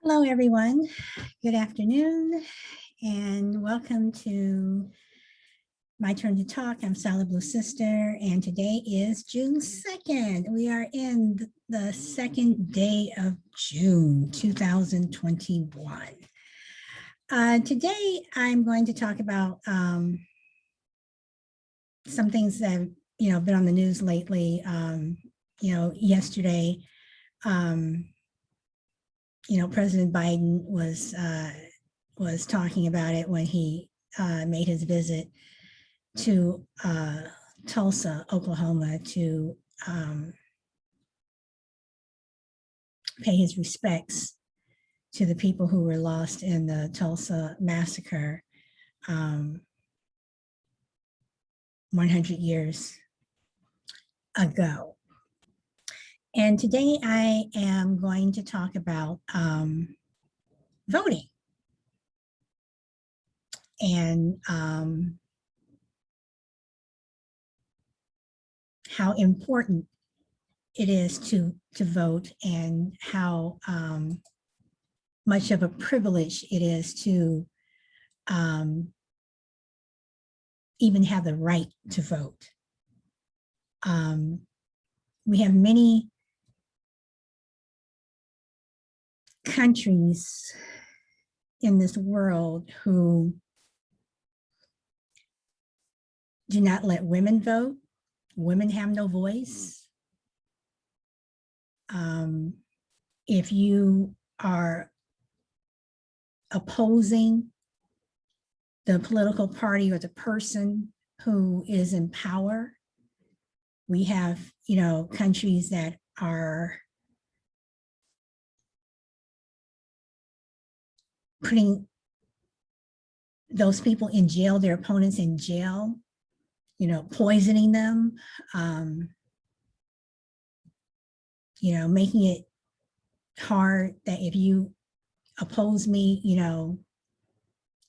Hello, everyone. Good afternoon, and welcome to My Turn to Talk. I'm Solid Blue Sister, and today is June 2nd. We are in the second day of June 2021. Today, I'm going to talk about some things that have been on the news lately. Yesterday, President Biden was talking about it when he made his visit to Tulsa, Oklahoma, to pay his respects to the people who were lost in the Tulsa massacre 100 years ago. And today I am going to talk about voting and how important it is to vote, and how much of a privilege it is to even have the right to vote. We have many countries in this world who do not let women vote. Women have no voice. If you are opposing the political party or the person who is in power, we have, countries that are putting those people in jail, their opponents in jail, poisoning them, making it hard that if you oppose me, you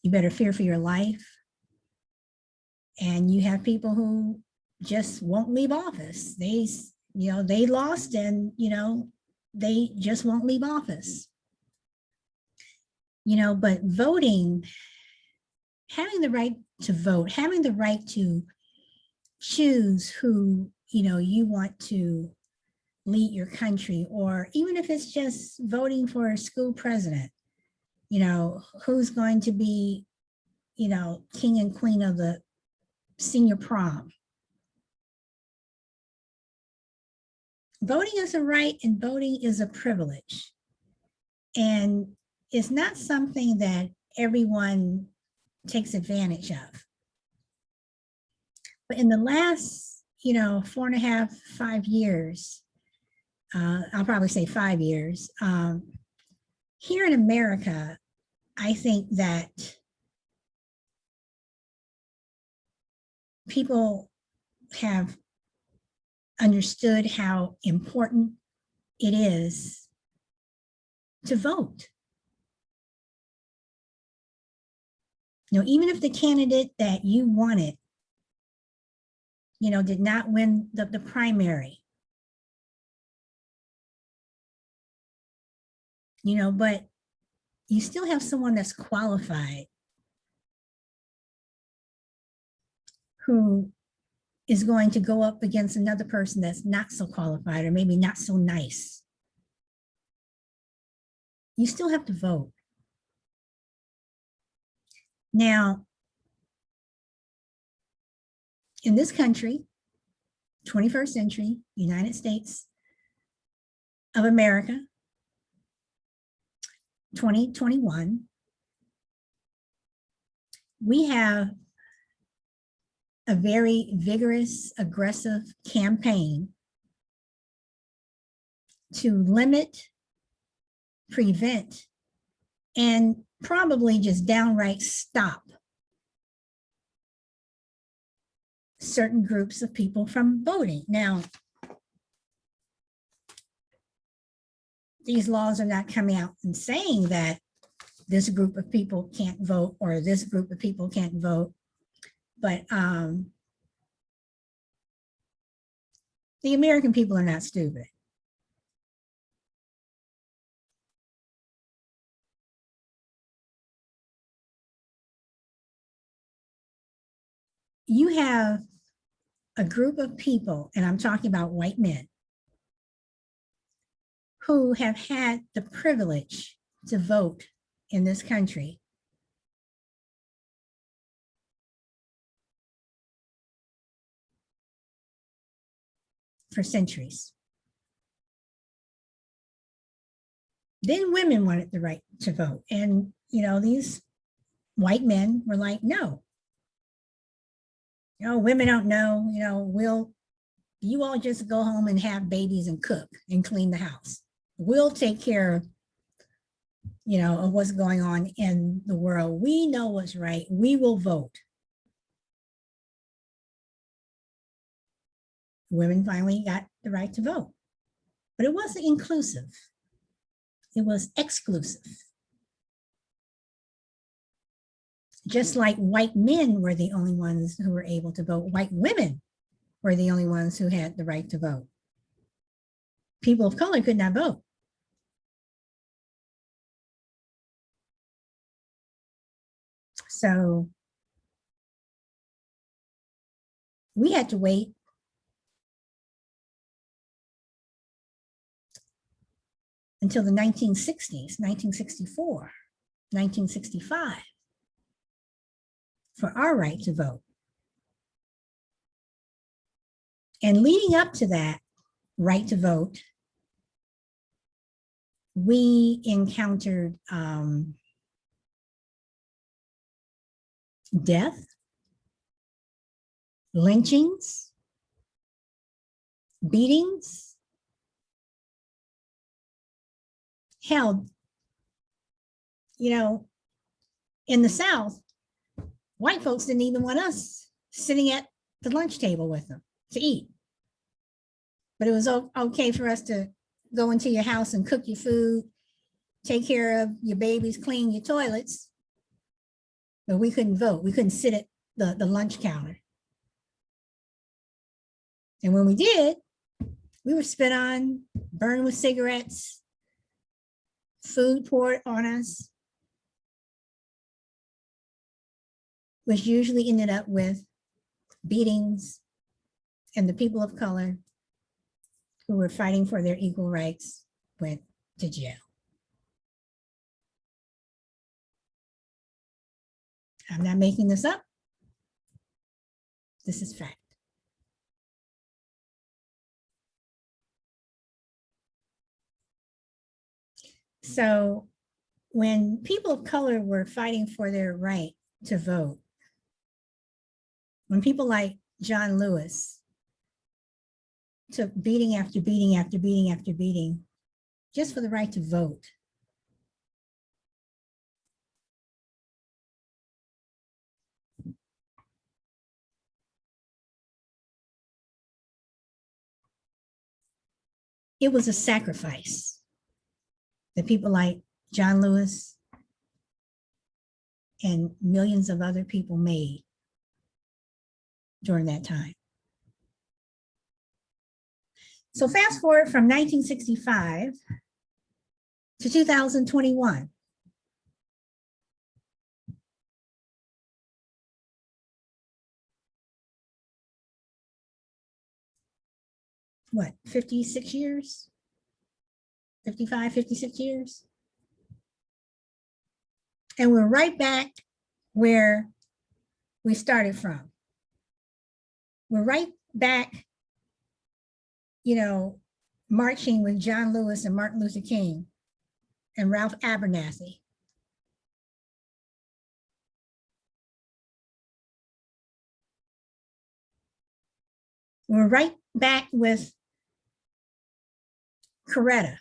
better fear for your life. And you have people who just won't leave office. They lost, and, they just won't leave office. But voting, having the right to vote, having the right to choose who, you want to lead your country, or even if it's just voting for a school president, who's going to be, king and queen of the senior prom. Voting is a right, and voting is a privilege. And it's not something that everyone takes advantage of. But in the last, 4.5, 5 years, I'll probably say 5 years, here in America, I think that people have understood how important it is to vote. Even if the candidate that you wanted, did not win the primary, but you still have someone that's qualified who is going to go up against another person that's not so qualified, or maybe not so nice. You still have to vote. Now, in this country, 21st century, United States of America, 2021, we have a very vigorous, aggressive campaign to limit, prevent, and probably just downright stop certain groups of people from voting. Now, these laws are not coming out and saying that this group of people can't vote or this group of people can't vote, but the American people are not stupid. you have a group of people, and I'm talking about white men, who have had the privilege to vote in this country for centuries. Then women wanted the right to vote. And, these white men were like, no, women don't know, you all just go home and have babies and cook and clean the house. We'll take care of what's going on in the world. We know what's right. We will vote. Women finally got the right to vote, but it wasn't inclusive. It was exclusive. Just like white men were the only ones who were able to vote, white women were the only ones who had the right to vote. People of color could not vote. So we had to wait until the 1960s, 1964, 1965, for our right to vote. And leading up to that right to vote, we encountered death, lynchings, beatings. Hell, in the South, white folks didn't even want us sitting at the lunch table with them to eat. But it was okay for us to go into your house and cook your food, take care of your babies, clean your toilets. But we couldn't vote. We couldn't sit at the lunch counter. And when we did, we were spit on, burned with cigarettes, food poured on us, which usually ended up with beatings, and the people of color who were fighting for their equal rights went to jail. I'm not making this up. This is fact. So when people of color were fighting for their right to vote, when people like John Lewis took beating after beating after beating after beating just for the right to vote, it was a sacrifice that people like John Lewis and millions of other people made during that time. So fast forward from 1965 to 2021. What, 56 years? 55, 56 years? And we're right back where we started from. We're right back, marching with John Lewis and Martin Luther King and Ralph Abernathy. We're right back with Coretta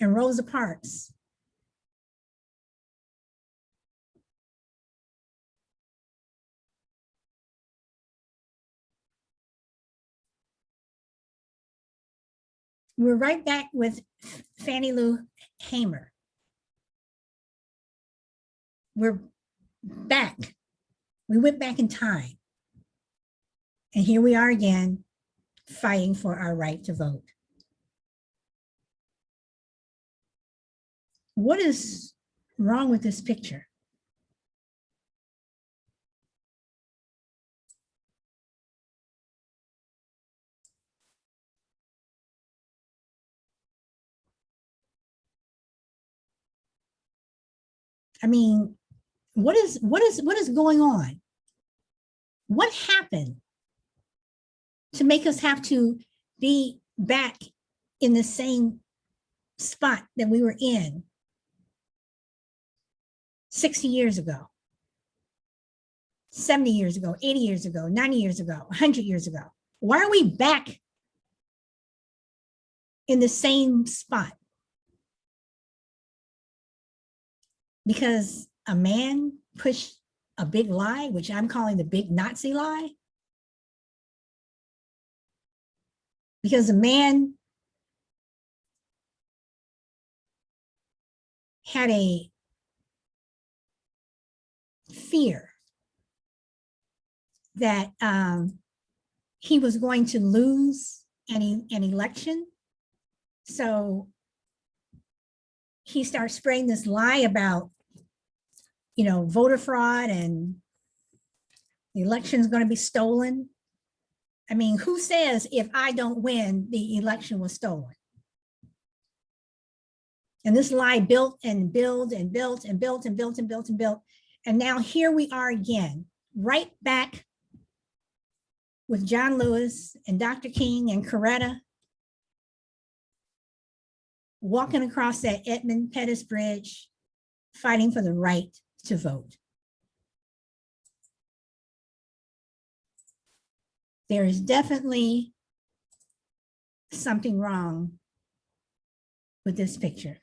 and Rosa Parks. We're right back with Fannie Lou Hamer. We're back. We went back in time. And here we are again, fighting for our right to vote. What is wrong with this picture? I mean, what is going on? What happened to make us have to be back in the same spot that we were in 60 years ago, 70 years ago, 80 years ago, 90 years ago, 100 years ago? Why are we back in the same spot? Because a man pushed a big lie, which I'm calling the big Nazi lie? Because a man had a fear that he was going to lose an election. So he starts spreading this lie about, voter fraud and the election is going to be stolen. I mean, who says if I don't win, the election was stolen? And this lie built and built and built and built and built and built and built. And now here we are again, right back with John Lewis and Dr. King and Coretta walking across that Edmund Pettus Bridge, fighting for the right to vote. There is definitely something wrong with this picture.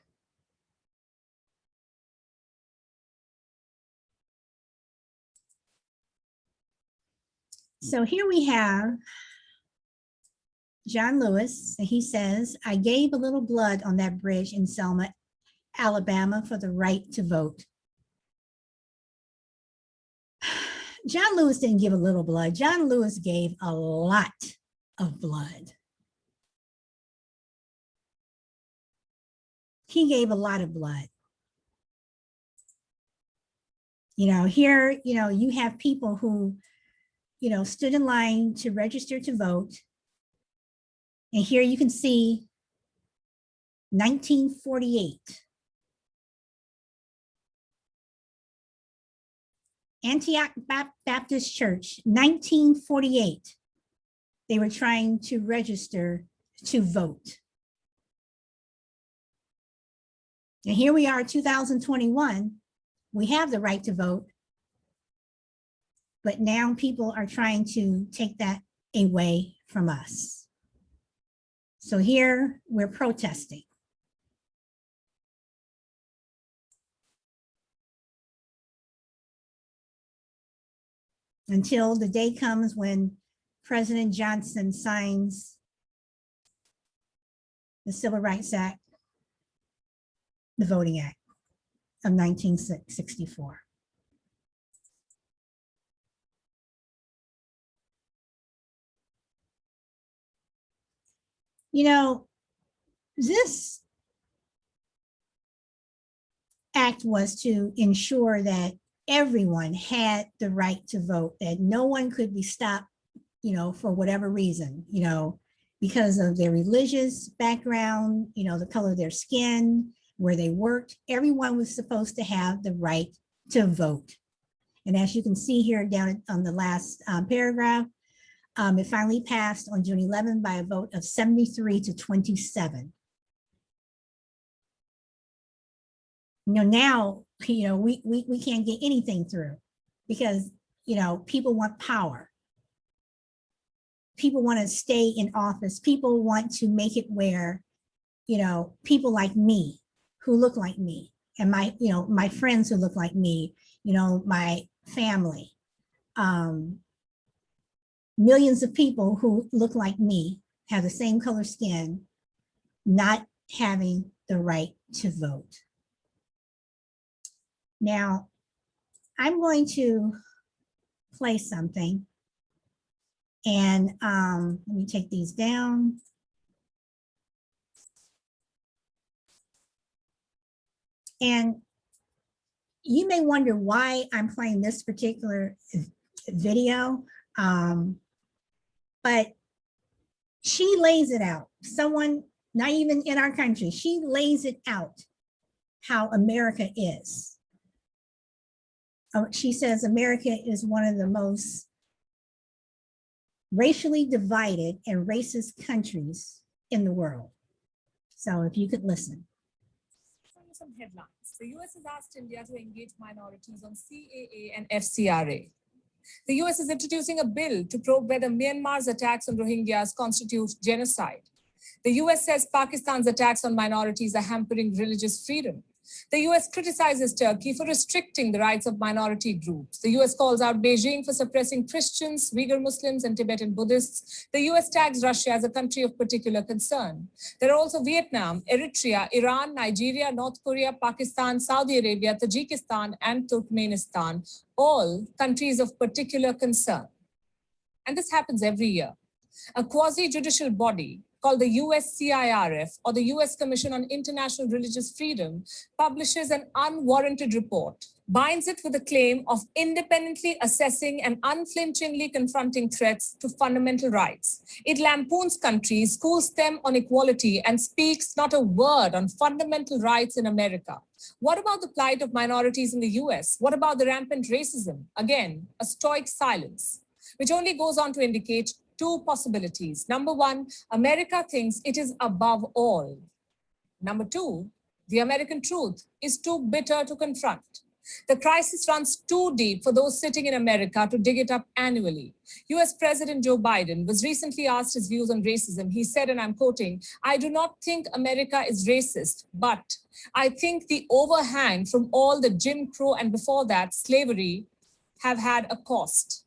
So here we have John Lewis. He says, I gave a little blood on that bridge in Selma, Alabama for the right to vote. John Lewis didn't give a little blood. John Lewis gave a lot of blood. He gave a lot of blood. Here, you have people who, stood in line to register to vote. And here you can see 1948. Antioch Baptist Church, 1948. They were trying to register to vote. And here we are, 2021. We have the right to vote. But now people are trying to take that away from us. So here we're protesting. Until the day comes when President Johnson signs the Civil Rights Act, the Voting Act of 1964. This act was to ensure that everyone had the right to vote, that no one could be stopped, for whatever reason, because of their religious background, the color of their skin, where they worked. Everyone was supposed to have the right to vote. And as you can see here down on the last paragraph, it finally passed on June 11 by a vote of 73 to 27. Now, we can't get anything through because, people want power. People want to stay in office. People want to make it where, people like me, who look like me, and my friends who look like me, my family, millions of people who look like me, have the same color skin, not having the right to vote. Now, I'm going to play something, and let me take these down. And you may wonder why I'm playing this particular video, but she lays it out. Someone, not even in our country, she lays it out how America is. she says America is one of the most racially divided and racist countries in the world. So if you could listen. Some headlines. The US has asked India to engage minorities on CAA and FCRA. The US is introducing a bill to probe whether Myanmar's attacks on Rohingyas constitute genocide. The US says Pakistan's attacks on minorities are hampering religious freedom. The US criticizes Turkey for restricting the rights of minority groups. The US calls out Beijing for suppressing Christians, Uyghur Muslims, and Tibetan Buddhists. The US tags Russia as a country of particular concern. There are also Vietnam, Eritrea, Iran, Nigeria, North Korea, Pakistan, Saudi Arabia, Tajikistan, and Turkmenistan, all countries of particular concern. And this happens every year. A quasi-judicial body called the USCIRF, or the US Commission on International Religious Freedom, publishes an unwarranted report, binds it with a claim of independently assessing and unflinchingly confronting threats to fundamental rights. It lampoons countries, schools them on equality, and speaks not a word on fundamental rights in America. What about the plight of minorities in the US? What about the rampant racism? Again, a stoic silence, which only goes on to indicate two possibilities. Number one, America thinks it is above all. Number two, the American truth is too bitter to confront. The crisis runs too deep for those sitting in America to dig it up annually. US President Joe Biden was recently asked his views on racism. He said, and I'm quoting, "I do not think America is racist, but I think the overhang from all the Jim Crow and before that slavery have had a cost."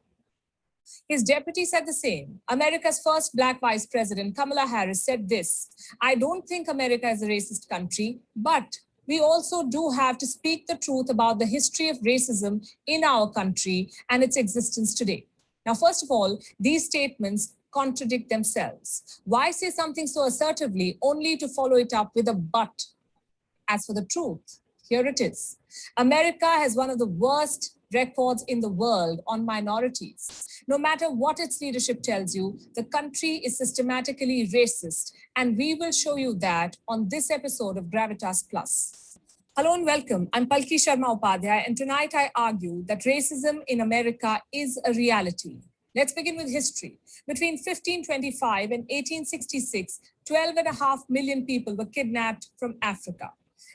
His deputy said the same. America's first Black vice president, Kamala Harris, said this: "I don't think America is a racist country, but we also do have to speak the truth about the history of racism in our country and its existence today." Now, first of all, these statements contradict themselves. Why say something so assertively only to follow it up with a but? As for the truth, here it is. America has one of the worst records in the world on minorities. No matter what its leadership tells you, the country is systematically racist, and we will show you that on this episode of Gravitas Plus. Hello and welcome. I'm Palki Sharma Upadhyay, and tonight I argue that racism in America is a reality. Let's begin with history. Between 1525 and 1866, 12.5 million people were kidnapped from Africa.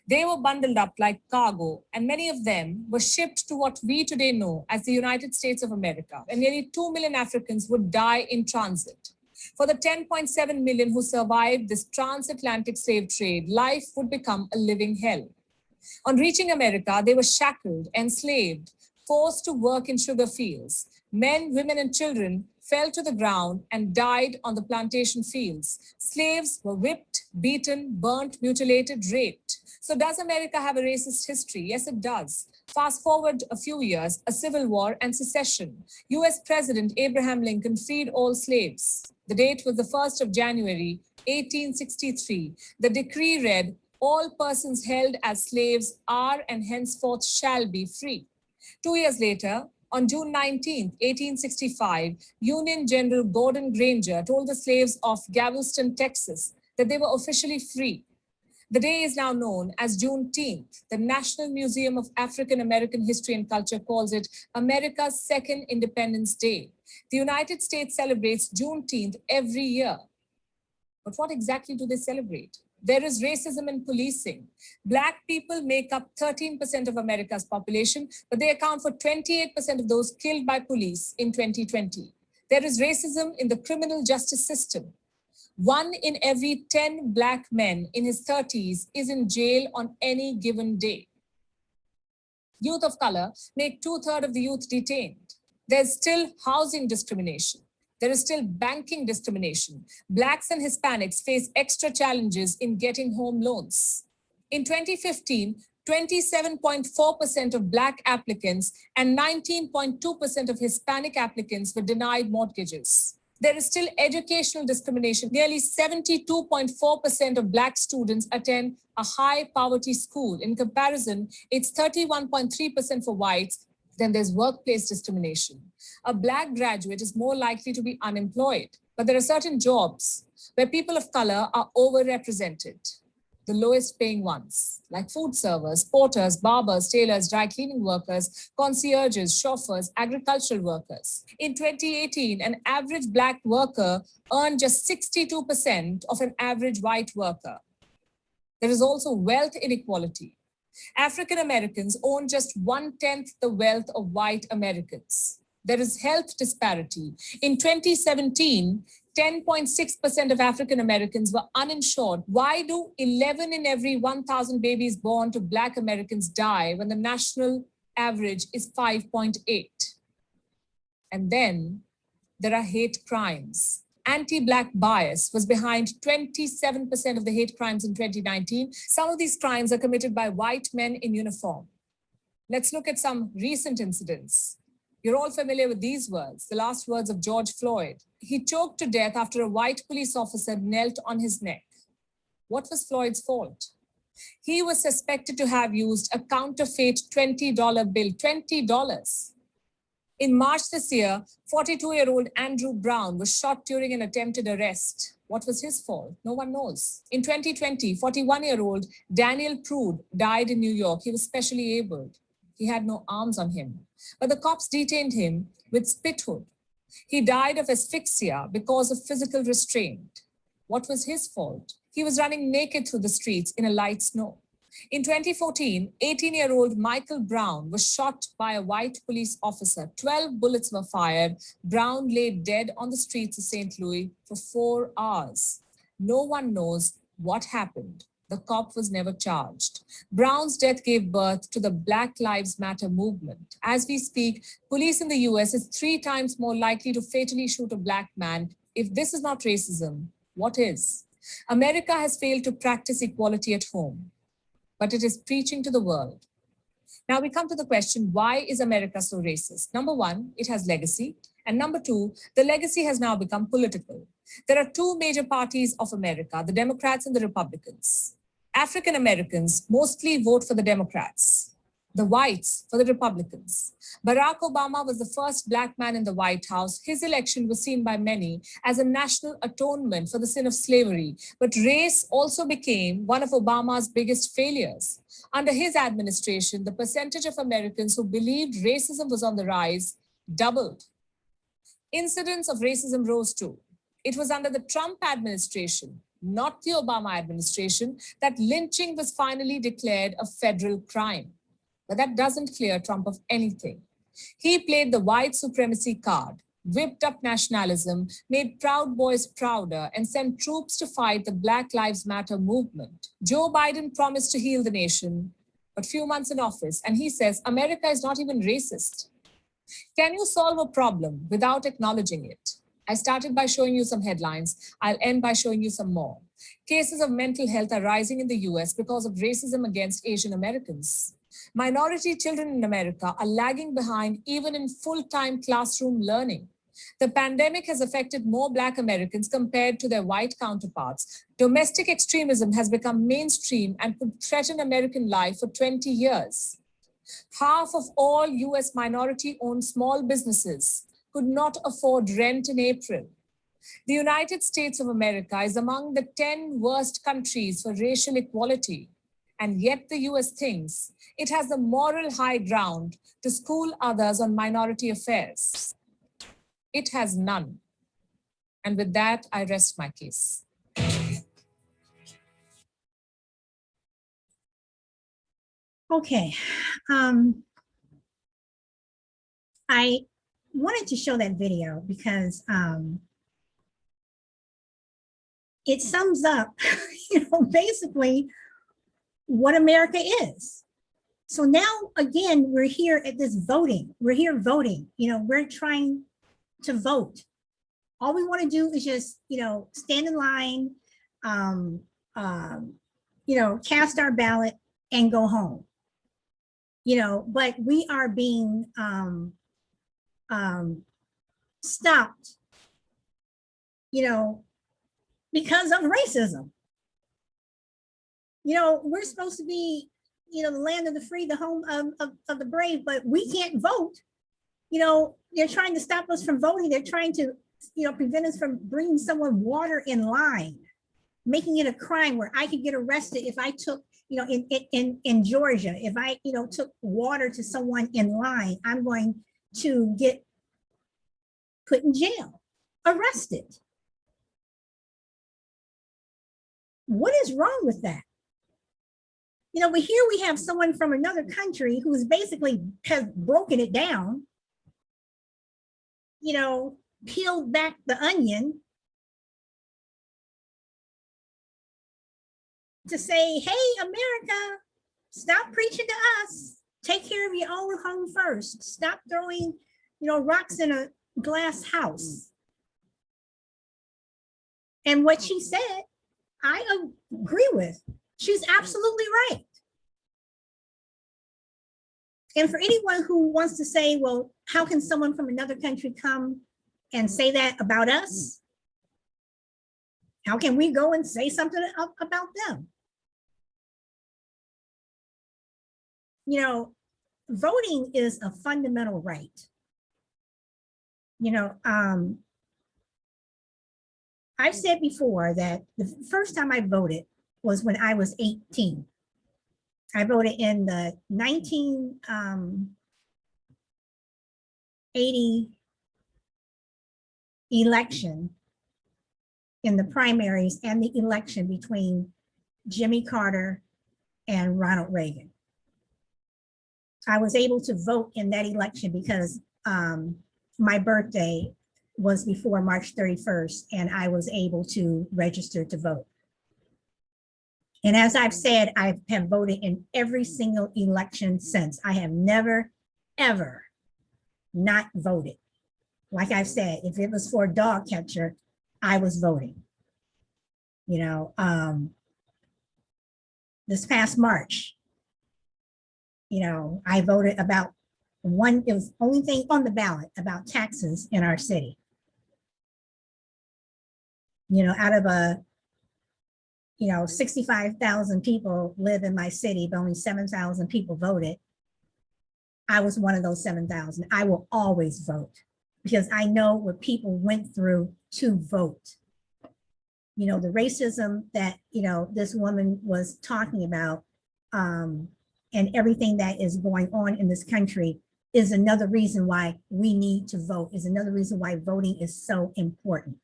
They were bundled up like cargo, and many of them were shipped to what we today know as the United States of America. And nearly 2 million Africans would die in transit. For the 10.7 million who survived this transatlantic slave trade, life would become a living hell. On reaching America, they were shackled, enslaved, forced to work in sugar fields. Men, women, and children fell to the ground and died on the plantation fields. Slaves were whipped, beaten, burnt, mutilated, raped. So does America have a racist history? Yes, it does. Fast forward a few years, a civil war and secession. US President Abraham Lincoln freed all slaves. The date was the 1st of January, 1863. The decree read, "All persons held as slaves are and henceforth shall be free." 2 years later, on June 19, 1865, Union General Gordon Granger told the slaves of Galveston, Texas, that they were officially free. The day is now known as Juneteenth. The National Museum of African American History and Culture calls it America's Second Independence Day. The United States celebrates Juneteenth every year. But what exactly do they celebrate? There is racism in policing. Black people make up 13% of America's population, but they account for 28% of those killed by police in 2020. There is racism in the criminal justice system. 1 in every 10 Black men in his 30s is in jail on any given day. Youth of color make 2/3 of the youth detained. There's still housing discrimination. There is still banking discrimination. Blacks and Hispanics face extra challenges in getting home loans. In 2015, 27.4% of Black applicants and 19.2% of Hispanic applicants were denied mortgages. There is still educational discrimination. Nearly 72.4% of Black students attend a high poverty school. In comparison, it's 31.3% for whites. Then there's workplace discrimination. A Black graduate is more likely to be unemployed, but there are certain jobs where people of color are overrepresented. the lowest paying ones, like food servers, porters, barbers, tailors, dry cleaning workers, concierges, chauffeurs, agricultural workers. In 2018, an average Black worker earned just 62% of an average white worker. There is also wealth inequality. African Americans own just 1/10 the wealth of white Americans. There is health disparity. In 2017, 10.6% of African Americans were uninsured. Why do 11 in every 1,000 babies born to Black Americans die when the national average is 5.8? And then there are hate crimes. Anti-Black bias was behind 27% of the hate crimes in 2019. Some of these crimes are committed by white men in uniform. Let's look at some recent incidents. You're all familiar with these words, the last words of George Floyd. He choked to death after a white police officer knelt on his neck. What was Floyd's fault? He was suspected to have used a counterfeit $20 bill, $20. In March this year, 42-year-old Andrew Brown was shot during an attempted arrest. What was his fault? No one knows. In 2020, 41-year-old Daniel Prude died in New York. He was specially abled. He had no arms on him, but the cops detained him with spit hood. He died of asphyxia because of physical restraint. What was his fault? He was running naked through the streets in a light snow. In 2014, 18-year-old Michael Brown was shot by a white police officer. 12 bullets were fired. Brown lay dead on the streets of St. Louis for 4 hours. No one knows what happened. The cop was never charged. Brown's death gave birth to the Black Lives Matter movement. As we speak, police in the US is 3 times more likely to fatally shoot a Black man. If this is not racism, what is? America has failed to practice equality at home, but it is preaching to the world. Now we come to the question, why is America so racist? Number one, it has legacy. And number two, the legacy has now become political. There are 2 major parties of America, the Democrats and the Republicans. African Americans mostly vote for the Democrats, the whites for the Republicans. Barack Obama was the first Black man in the White House. His election was seen by many as a national atonement for the sin of slavery. But race also became one of Obama's biggest failures. Under his administration, the percentage of Americans who believed racism was on the rise doubled. Incidents of racism rose too. It was under the Trump administration, not the Obama administration, that lynching was finally declared a federal crime. But that doesn't clear Trump of anything. He played the white supremacy card, whipped up nationalism, made Proud Boys prouder, and sent troops to fight the Black Lives Matter movement. Joe Biden promised to heal the nation, but few months in office, and he says America is not even racist. Can you solve a problem without acknowledging it? I started by showing you some headlines. I'll end by showing you some more. Cases of mental health are rising in the US because of racism against Asian Americans. Minority children in America are lagging behind even in full-time classroom learning. The pandemic has affected more Black Americans compared to their white counterparts. Domestic extremism has become mainstream and could threaten American life for 20 years. Half of all US minority-owned small businesses could not afford rent in April. The United States of America is among the 10 worst countries for racial equality. And yet the US thinks it has the moral high ground to school others on minority affairs. It has none. And with that, I rest my case. Okay. I wanted to show that video because it sums up, basically what America is. So now, again, we're here at this voting. We're here voting. We're trying to vote. All we want to do is just, stand in line, cast our ballot and go home. But we are being stopped, because of racism. We're supposed to be, the land of the free, the home of the brave, but we can't vote. They're trying to stop us from voting. They're trying to, prevent us from bringing someone water in line. making it a crime where I could get arrested if I took, in Georgia, if I, took water to someone in line, I'm going to get put in jail, arrested. What is wrong with that? But here we have someone from another country who is basically has broken it down, peeled back the onion to say, hey, America, stop preaching to us. Take care of your own home first. Stop throwing, rocks in a glass house. And what she said, I agree with. She's absolutely right. And for anyone who wants to say, well, how can someone from another country come and say that about us? How can we go and say something about them? Voting is a fundamental right. I've said before that the first time I voted was when I was 18. I voted in the 1980 election, in the primaries and the election between Jimmy Carter and Ronald Reagan. I was able to vote in that election because my birthday was before March 31st, and I was able to register to vote. And as I've said, I have voted in every single election since. I have never, ever not voted. Like I've said, if it was for a dog catcher, I was voting. This past March, I voted about it was the only thing on the ballot about taxes in our city. Out of 65,000 people live in my city, but only 7,000 people voted. I was one of those 7,000. I will always vote because I know what people went through to vote. The racism that, this woman was talking about, and everything that is going on in this country is another reason why we need to vote, is another reason why voting is so important.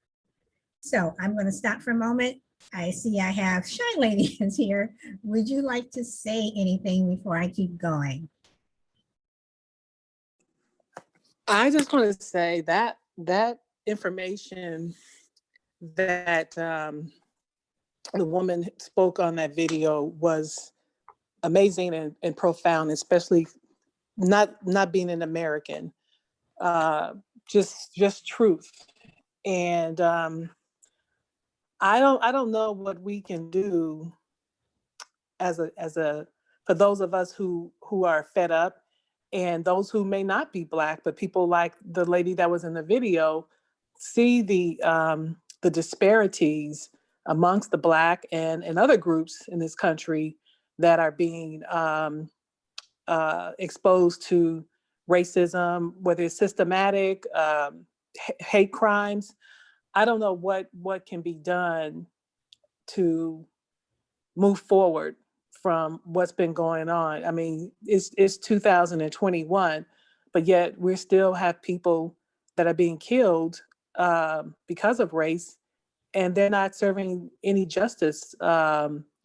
So I'm going to stop for a moment. I see I have Shy Lady is here. Would you like to say anything before I keep going? I just want to say that information that the woman spoke on that video was amazing and profound, especially not being an American. Just truth. And I don't know what we can do as a for those of us who are fed up, and those who may not be Black, but people like the lady that was in the video see the disparities amongst the Black and other groups in this country that are being exposed to racism, whether it's systematic, hate crimes. I don't know what can be done to move forward from what's been going on. I mean, it's 2021, but yet we still have people that are being killed because of race, and they're not serving any justice.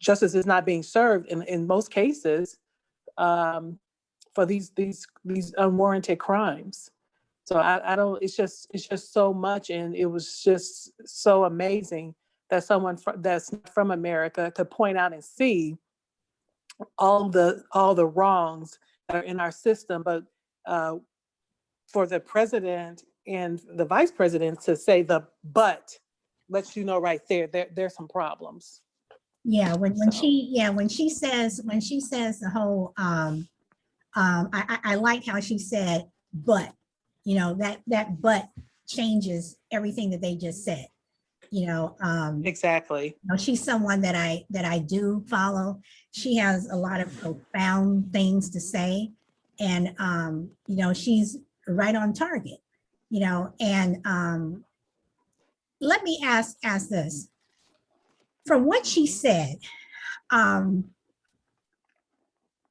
Justice is not being served in most cases for these unwarranted crimes. So I don't. It's just so much, and it was just so amazing that someone that's from America could point out and see all the wrongs that are in our system, but for the president and the vice president to say but lets you know right there's some problems. Yeah, when she says the whole I like how she said but, that but changes everything that they just said. Exactly. She's someone that I do follow. She has a lot of profound things to say, and she's right on target. And let me ask this: from what she said, um,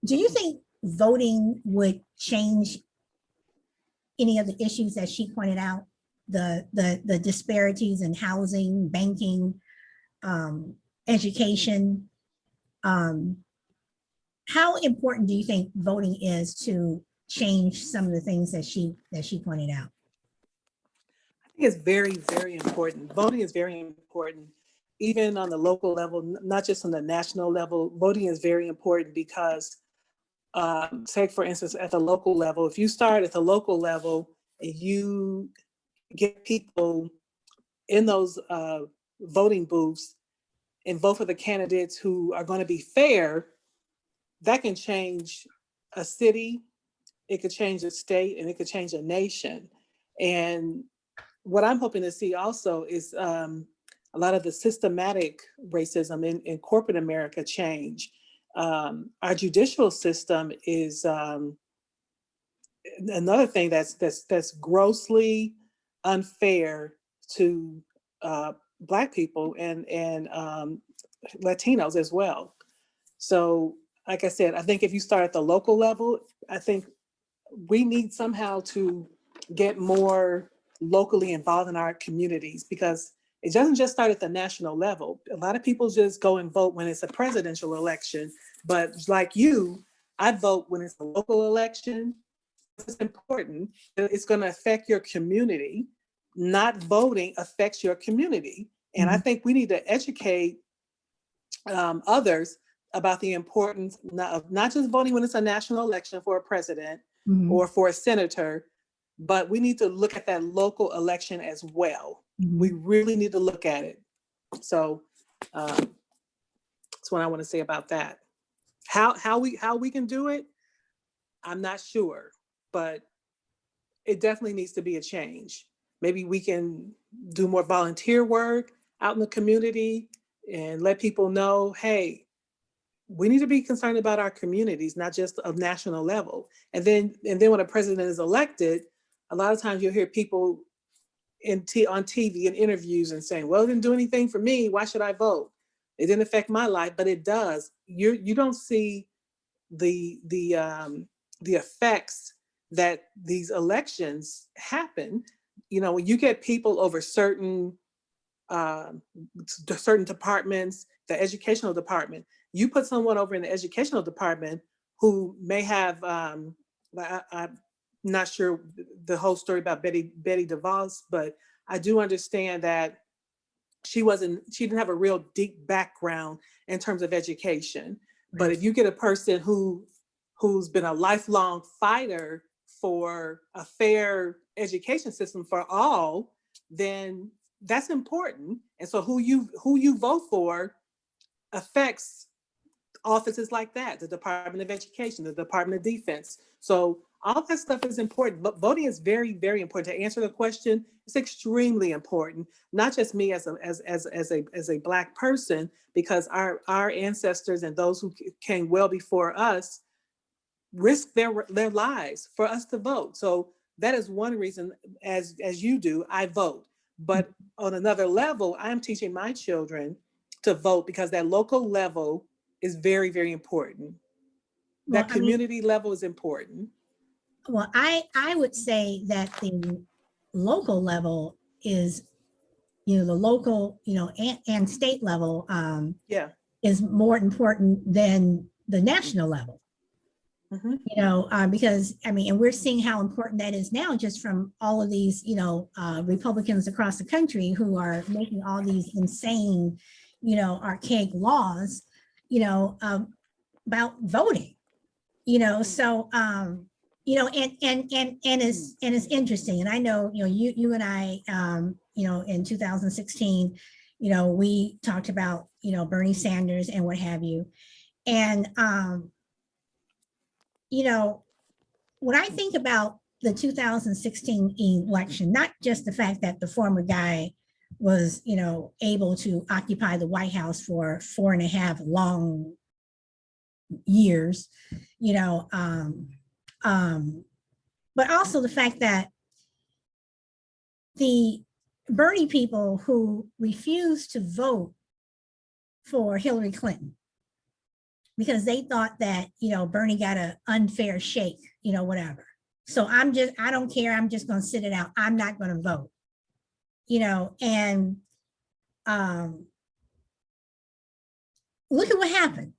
do you think voting would change any of the issues that she pointed out? The disparities in housing, banking, education. How important do you think voting is to change some of the things that she pointed out? I think it's very, very important. Voting is very important, even on the local level, not just on the national level. Voting is very important because, say for instance, at the local level, if you start at the local level and you get people in those voting booths and vote for the candidates who are going to be fair, that can change a city, it could change a state, and it could change a nation. And what I'm hoping to see also is a lot of the systematic racism in corporate America change. Our judicial system is another thing that's grossly unfair to Black people and Latinos as well. So, like I said, I think if you start at the local level, I think we need somehow to get more locally involved in our communities, because it doesn't just start at the national level. A lot of people just go and vote when it's a presidential election, but like you, I vote when it's a local election. It's important. It's going to affect your community. Not voting affects your community. And I think we need to educate others about the importance of not just voting when it's a national election for a president or for a senator, but we need to look at that local election as well. We really need to look at it. So that's what I want to say about that. How we can do it, I'm not sure, but it definitely needs to be a change. Maybe we can do more volunteer work out in the community and let people know, hey, we need to be concerned about our communities, not just a national level. And then when a president is elected, a lot of times you'll hear people on TV in interviews and saying, well, it didn't do anything for me. Why should I vote? It didn't affect my life, but it does. You don't see the effects that these elections happen. You know, when you get people over certain departments, the educational department, you put someone over in the educational department who may have, I'm not sure the whole story about Betsy DeVos, but I do understand that she didn't have a real deep background in terms of education. But if you get a person who's been a lifelong fighter for a fair education system for all, then that's important. And so who you vote for affects offices like that, the Department of Education, the Department of Defense. So all that stuff is important, but voting is very, very important. To answer the question, it's extremely important. Not just me as a Black person, because our ancestors and those who came well before us risked their lives for us to vote. So that is one reason, as you do, I vote. But on another level, I'm teaching my children to vote because that local level is very, very important. That community level is important. Well, I would say that the local level is, the local, and state level is more important than the national level. Because and we're seeing how important that is now, just from all of these, Republicans across the country who are making all these insane, archaic laws, about voting, so, and it's interesting. And I know, you and I, in 2016, we talked about, Bernie Sanders and what have you. And, when I think about the 2016 election, not just the fact that the former guy was, able to occupy the White House for 4.5 long years, but also the fact that the Bernie people who refused to vote for Hillary Clinton because they thought that, Bernie got an unfair shake, whatever. So I don't care. I'm just going to sit it out. I'm not going to vote, and look at what happened.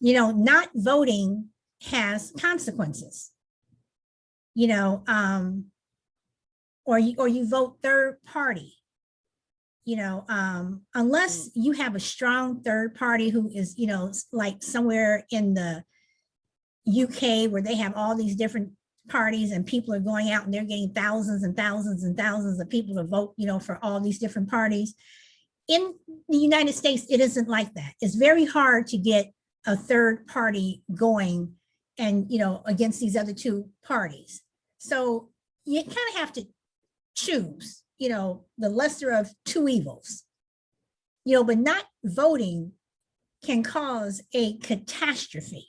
Not voting has consequences, or you vote third party, unless you have a strong third party who is, like somewhere in the UK where they have all these different parties and people are going out and they're getting thousands and thousands and thousands of people to vote, for all these different parties. In the United States, it isn't like that. It's very hard to get a third party going and, against these other two parties. So you kind of have to choose, the lesser of two evils, but not voting can cause a catastrophe.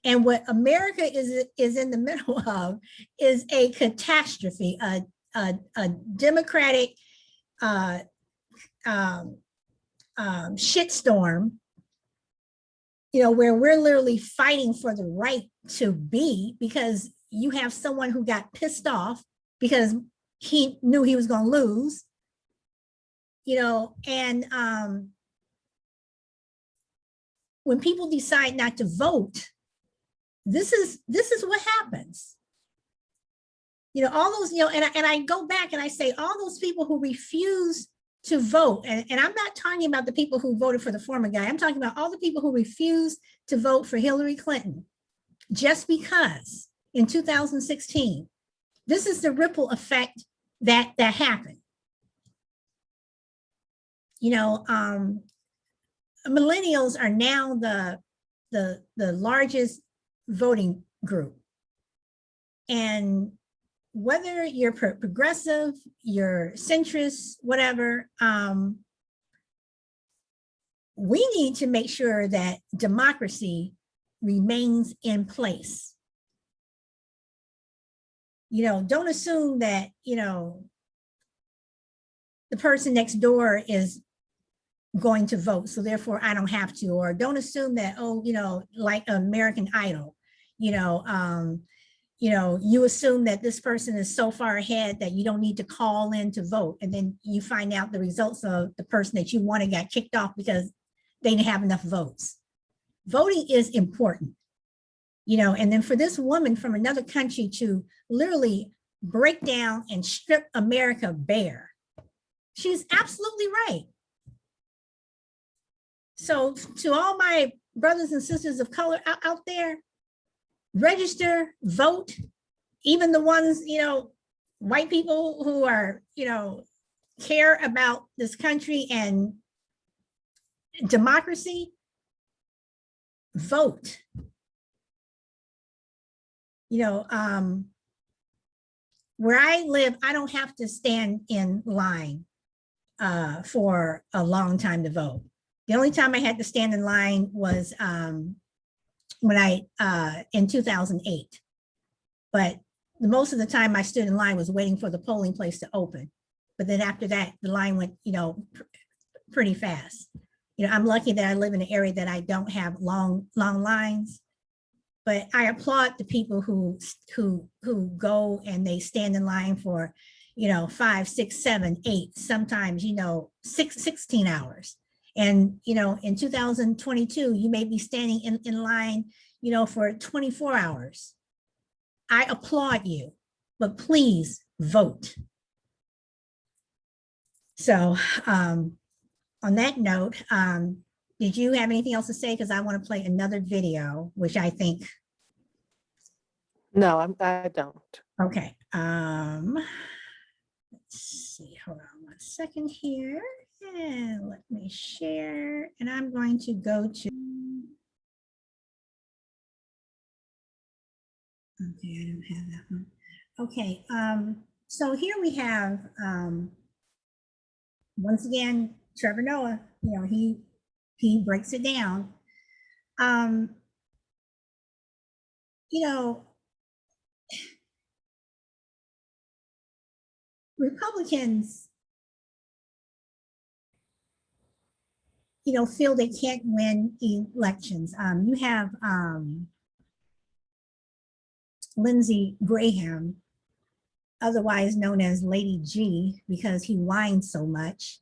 And what America is in the middle of is a catastrophe, a democratic shitstorm, where we're literally fighting for the right to be, because you have someone who got pissed off because he knew he was going to lose, and when people decide not to vote, this is what happens. All those, and I go back and I say, all those people who refuse to vote, and I'm not talking about the people who voted for the former guy, I'm talking about all the people who refused to vote for Hillary Clinton, just because in 2016, this is the ripple effect that happened. Millennials are now the largest voting group. And whether you're progressive, you're centrist, whatever, we need to make sure that democracy remains in place. Don't assume that, the person next door is going to vote, so therefore I don't have to, or don't assume that, like American Idol, you assume that this person is so far ahead that you don't need to call in to vote. And then you find out the results of the person that you wanted got kicked off because they didn't have enough votes. Voting is important, and then for this woman from another country to literally break down and strip America bare, she's absolutely right. So to all my brothers and sisters of color out there, register, vote, even the ones, white people who are, care about this country and democracy, vote. Where I live, I don't have to stand in line for a long time to vote. The only time I had to stand in line was when in 2008. But most of the time I stood in line was waiting for the polling place to open. But then after that, the line went, pretty fast. I'm lucky that I live in an area that I don't have long lines. But I applaud the people who go and they stand in line for, 5, 6, 7, 8, sometimes, 16 hours. And, in 2022, you may be standing in line, for 24 hours. I applaud you, but please vote. So on that note, did you have anything else to say? Because I want to play another video, which I think. No, I don't. Okay. Let's see. Hold on one second here. And let me share. And I'm going to go to. Okay, I don't have that one. Okay. So here we have once again, Trevor Noah. He breaks it down. Republicans, feel they can't win elections. You have Lindsey Graham, otherwise known as Lady G, because he whines so much,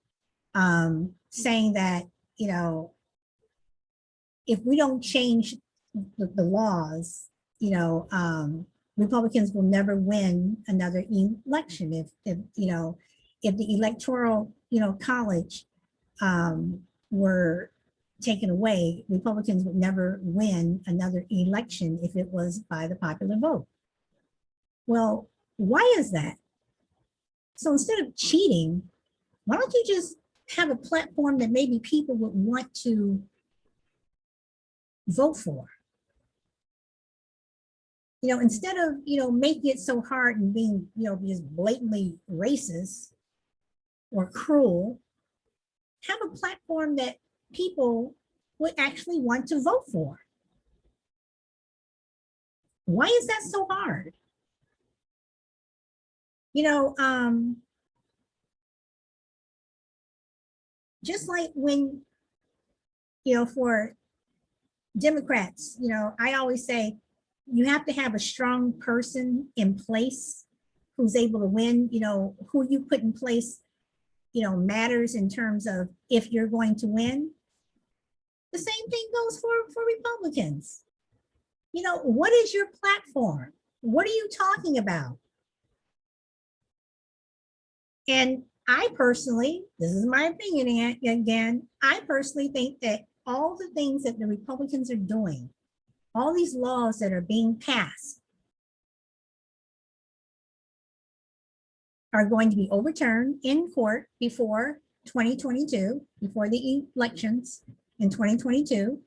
saying that, if we don't change the laws, Republicans will never win another election. If the electoral, college were taken away, Republicans would never win another election if it was by the popular vote. Well, why is that? So instead of cheating, why don't you just have a platform that maybe people would want to vote for? Instead of, making it so hard and being, just blatantly racist or cruel, have a platform that people would actually want to vote for. Why is that so hard? Just like when, for Democrats, I always say you have to have a strong person in place who's able to win. Who you put in place, matters in terms of if you're going to win. The same thing goes for Republicans. What is your platform? What are you talking about? And I personally, this is my opinion again, I personally think that all the things that the Republicans are doing, all these laws that are being passed, are going to be overturned in court before 2022, before the elections in 2022.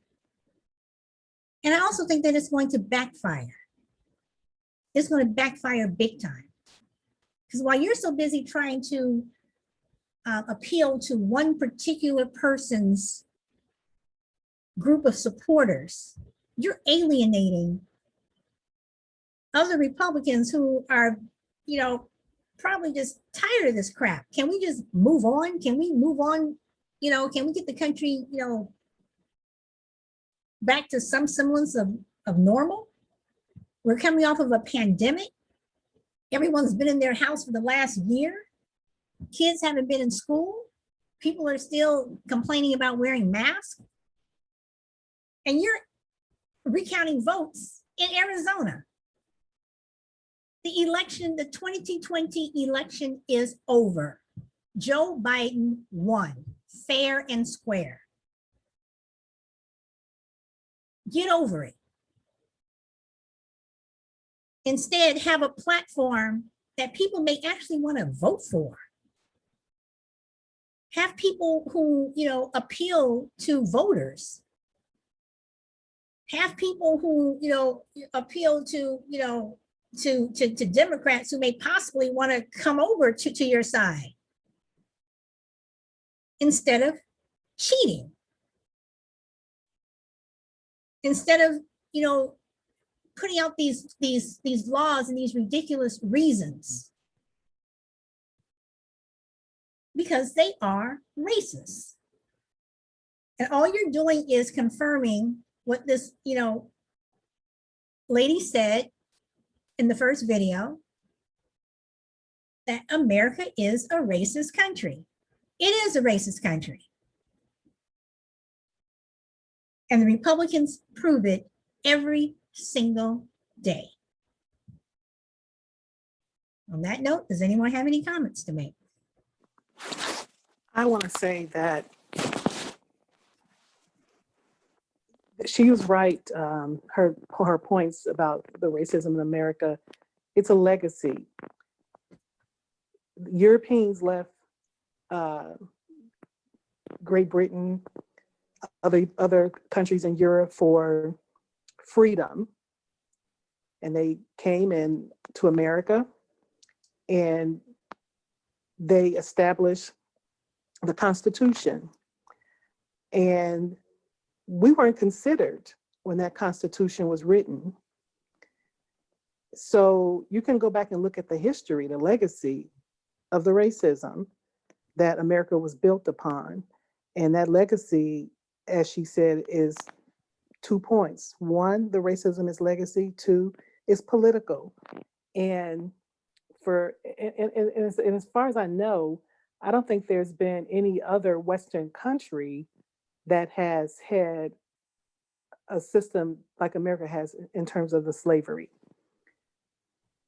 And I also think that it's going to backfire. It's going to backfire big time. Because while you're so busy trying to appeal to one particular person's group of supporters, you're alienating other Republicans who are, probably just tired of this crap. Can we just move on? Can we move on? Can we get the country, back to some semblance of normal? We're coming off of a pandemic. Everyone's been in their house for the last year. Kids haven't been in school. People are still complaining about wearing masks. And you're recounting votes in Arizona. The election, the 2020 election is over. Joe Biden won, fair and square. Get over it. Instead, have a platform that people may actually want to vote for. Have people who, appeal to voters. Have people who, appeal to, to Democrats who may possibly want to come over to your side, instead of cheating. Instead of, putting out these laws and these ridiculous reasons, because they are racist. And all you're doing is confirming what this, lady said in the first video, that America is a racist country. It is a racist country. And the Republicans prove it every single day. On that note, does anyone have any comments to make? I want to say that she was right. Her points about the racism in America, it's a legacy. Europeans left Great Britain, other countries in Europe for freedom, and they came in to America and they established the Constitution. And we weren't considered when that Constitution was written. So you can go back and look at the history, the legacy of the racism that America was built upon. And that legacy, as she said, is 2 points. One, the racism is legacy. Two, it's political. And and as far as I know, I don't think there's been any other Western country that has had a system like America has in terms of the slavery.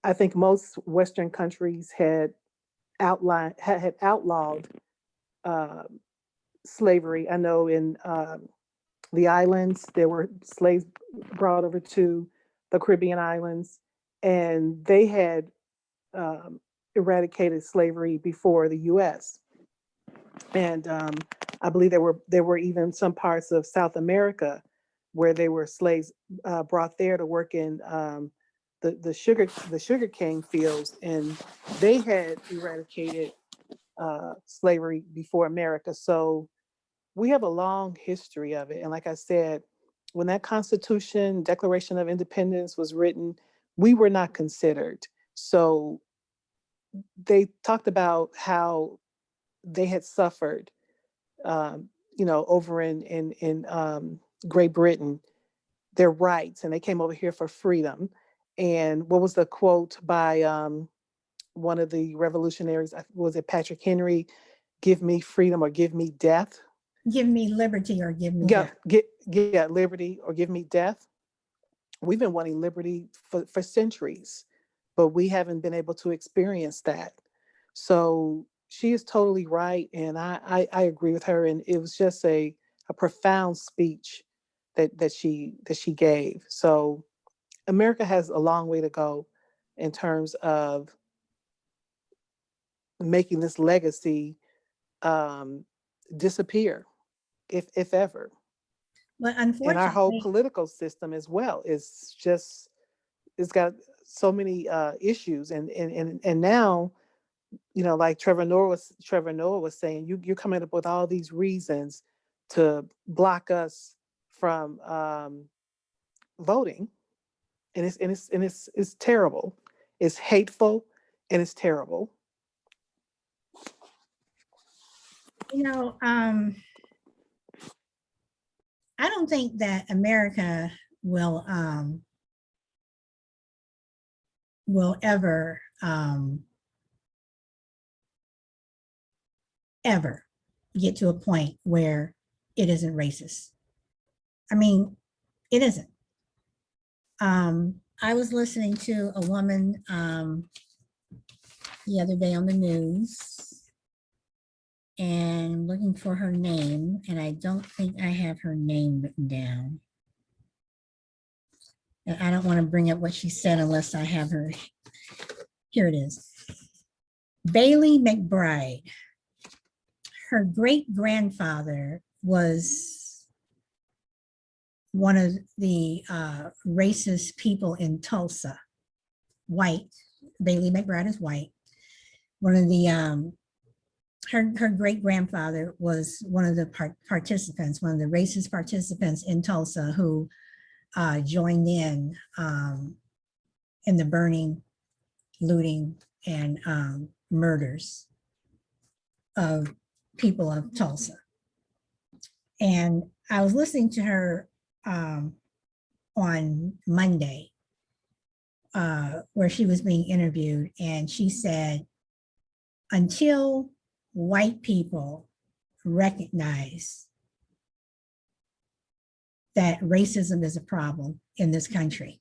I think most Western countries had outlawed uh, slavery. I know in the islands there were slaves brought over to the Caribbean islands, and they had eradicated slavery before the U.S. And I believe there were even some parts of South America where they were slaves brought there to work in the sugar cane fields, and they had eradicated slavery before America. So we have a long history of it. And like I said, when that Constitution, Declaration of Independence was written, we were not considered. So they talked about how they had suffered, um, over in Great Britain, their rights, and they came over here for freedom. And what was the quote by one of the revolutionaries? Was it Patrick Henry? Give me freedom or give me death. Give me liberty or give me Yeah, death. get liberty or give me death. We've been wanting liberty for centuries, but we haven't been able to experience that. So she is totally right, and I agree with her. And it was just a profound speech that she gave. So America has a long way to go in terms of making this legacy um, disappear, if ever. But And our whole unfortunately, political system as well is just, it's got so many issues. And now, like Trevor Noah was saying, you're coming up with all these reasons to block us from voting, and it's terrible. It's hateful and it's terrible. you know, I don't think that America will ever get to a point where it isn't racist. I mean, it isn't. I was listening to a woman the other day on the news and looking for her name, and I don't think I have her name written down. And I don't want to bring up what she said unless I have her. Here it is. Bailey McBride. Her great grandfather was one of the racist people in Tulsa, white. Bailey McBride is white. One of the her great grandfather was one of the participants, one of the racist participants in Tulsa who joined in the burning, looting, and murders of people of Tulsa. And I was listening to her on Monday, where she was being interviewed, and she said, until white people recognize that racism is a problem in this country,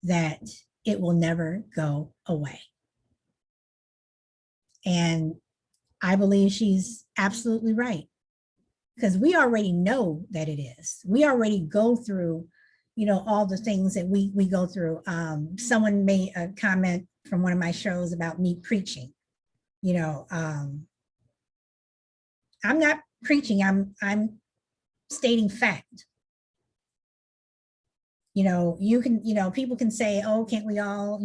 that it will never go away. And I believe she's absolutely right, because we already know that it is. We already go through, all the things that we go through. Someone made a comment from one of my shows about me preaching. I'm not preaching. I'm stating fact. You can, people can say, oh, can't we all,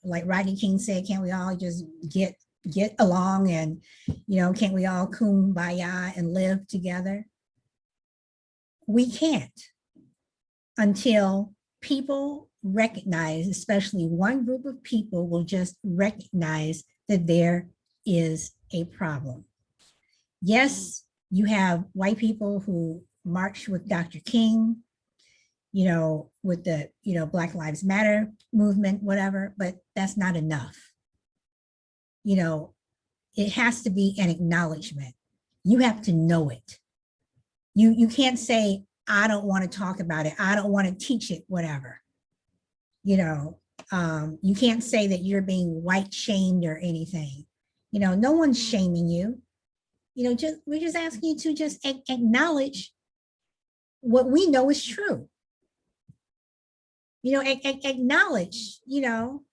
like Rodney King said, can't we all just get along, and, can't we all kumbaya and live together? We can't until people recognize, especially one group of people will just recognize that there is a problem. Yes, you have white people who march with Dr. King, you know, with the, you know, Black Lives Matter movement, whatever, but that's not enough. You know, it has to be an acknowledgement. You have to know it. You can't say, I don't want to talk about it. I don't want to teach it, whatever. You know, you can't say that you're being white shamed or anything. You know, no one's shaming you. You know, just we're just asking you to just acknowledge what we know is true. You know, acknowledge, you know,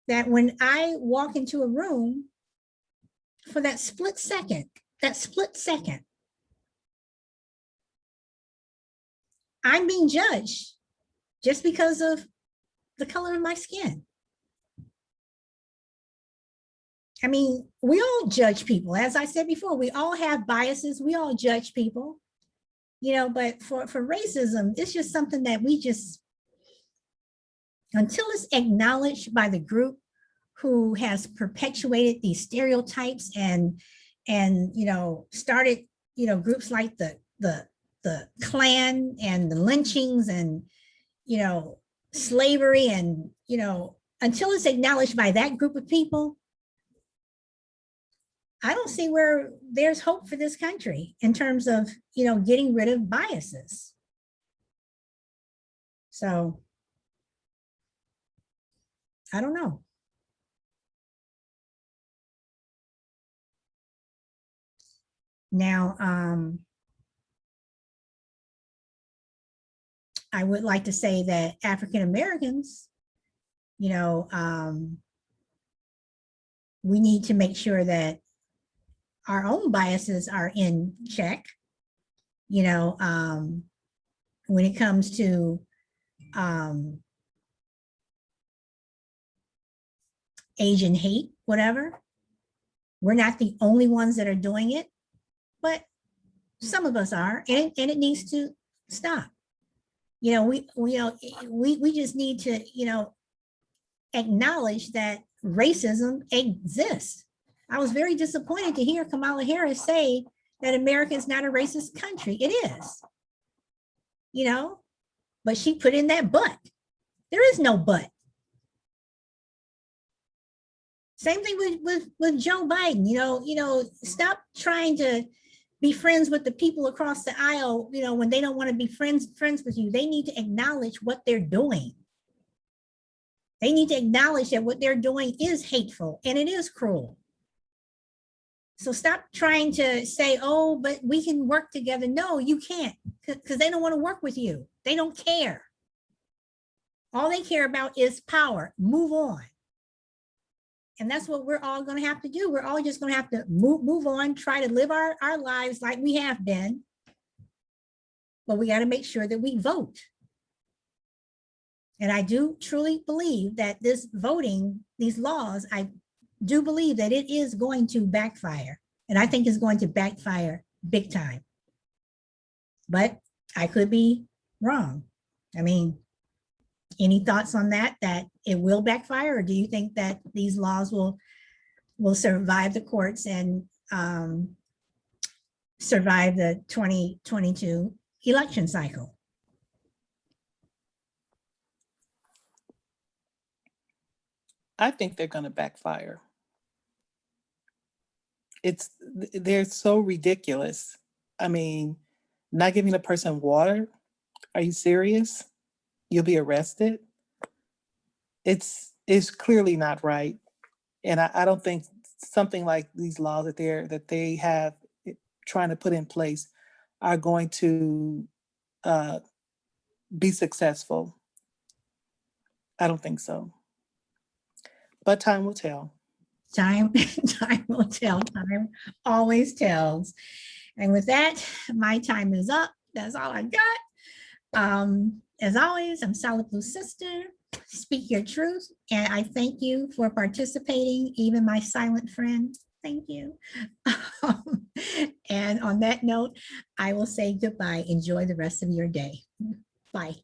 that when I walk into a room, for that split second, I'm being judged just because of the color of my skin. I mean, we all judge people. As I said before, we all have biases. We all judge people, you know, but for racism, it's just something that we just, until it's acknowledged by the group who has perpetuated these stereotypes and you know, started, you know, groups like the Klan and the lynchings and, you know, slavery and, you know, until it's acknowledged by that group of people, I don't see where there's hope for this country in terms of, you know, getting rid of biases. So I don't know. Now, I would like to say that African Americans, you know, we need to make sure that our own biases are in check. You know, when it comes to Asian hate, whatever, we're not the only ones that are doing it, but some of us are, and it needs to stop. You know, we just need to, you know, acknowledge that racism exists. I was very disappointed to hear Kamala Harris say that America is not a racist country. It is, you know, but she put in that but. There is no but. Same thing with Joe Biden. You know, stop trying to be friends with the people across the aisle, you know, when they don't want to be friends with you. They need to acknowledge what they're doing. They need to acknowledge that what they're doing is hateful and it is cruel. So stop trying to say, oh, but we can work together. No, you can't, because they don't want to work with you. They don't care. All they care about is power. Move on. And that's what we're all going to have to do. We're all just going to have to move on, try to live our lives like we have been. But we got to make sure that we vote. And I do truly believe that this voting, these laws, I do believe that it is going to backfire. And I think it's going to backfire big time. But I could be wrong. I mean, any thoughts on that it will backfire? Or do you think that these laws will survive the courts and survive the 2022 election cycle? I think they're going to backfire. They're so ridiculous. I mean, not giving a person water. Are you serious? You'll be arrested. It's clearly not right. And I don't think something like these laws that they have trying to put in place are going to be successful. I don't think so. But time will tell. Time will tell. Time always tells. And with that, my time is up. That's all I got. As always, I'm Solid Blue Sister. Speak your truth. And I thank you for participating, even my silent friend. Thank you. And on that note, I will say goodbye. Enjoy the rest of your day. Bye.